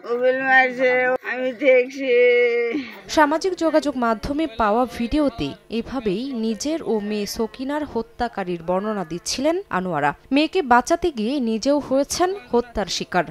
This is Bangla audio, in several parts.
আমি দেখছি। সামাজিক যোগাযোগ মাধ্যমে পাওয়া ভিডিওতে এভাবেই নিজের ও মেয়ে সকিনার হত্যাকারীর বর্ণনা দিচ্ছিলেন আনোয়ারা। মেয়েকে বাঁচাতে গিয়ে নিজেও হয়েছেন হত্যার শিকার।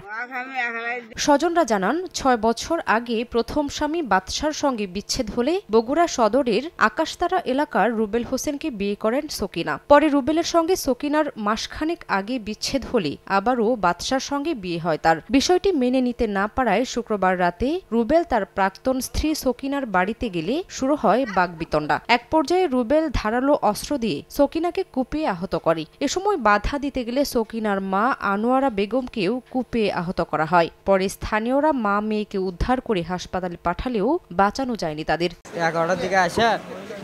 স্বজনরা জানান ৬ বছর আগে প্রথম স্বামী বাদশার সঙ্গে বিচ্ছেদ হলে বগুড়া সদরের আকাশতারা এলাকার রুবেল হোসেনকে বিয়ে করেন সকিনা। পরে রুবেলের সঙ্গে সকিনার মাসখানেক আগে বিচ্ছেদ হলে আবারও বাদশার সঙ্গে বিয়ে হয় তার। বিষয়টি মেনে নিতে না পারায় শুক্রবার রাতে রুবেল তার প্রাক্তন স্ত্রী সকিনার বাড়িতে গেলে শুরু হয় বাকবিতণ্ডা। এক পর্যায়ে রুবেল ধারালো অস্ত্র দিয়ে সকিনাকে কুপিয়ে আহত করে। এ সময় বাধা দিতে গেলে সকিনার মা আনোয়ারা বেগমকেও কুপিয়ে আহত করা হয়। পরে স্থানীয়রা মা মেয়েকে উদ্ধার করে হাসপাতালে পাঠালেও বাঁচানো যায়নি তাদের। 11টার দিকে আসে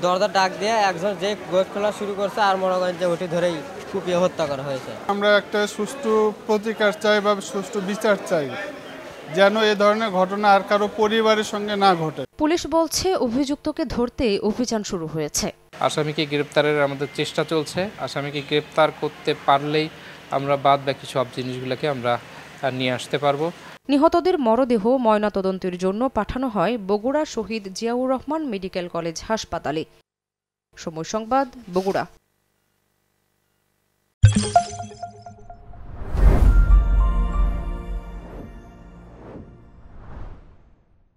দরজা ডাক দিয়ে একজন যে গেট খোলা শুরু করছে আর মনে করেন যে ওটি ধরেই কুপিয়ে হত্যা করা হয়েছে। আমরা একটা সুষ্ঠু প্রতিকার চাই বা সুষ্ঠু বিচার চাই, যেন এ ধরনের ঘটনা আর কারো পরিবারের সঙ্গে না ঘটে। পুলিশ বলছে অভিযুক্তকে ধরতে অভিযান শুরু হয়েছে। আসামিকে গ্রেপ্তারের আমাদের চেষ্টা চলছে। আসামিকে গ্রেপ্তার করতে পারলেই আমরা বাদ বাকি সব জিনিসগুলোকে আমরা নিয়ে আসতে পারবো। নিহতদের মরদেহ ময়নাতদন্তের জন্য পাঠানো হয় বগুড়া শহীদ জিয়াউর রহমান মেডিকেল কলেজ হাসপাতালে। সময় সংবাদ, বগুড়া।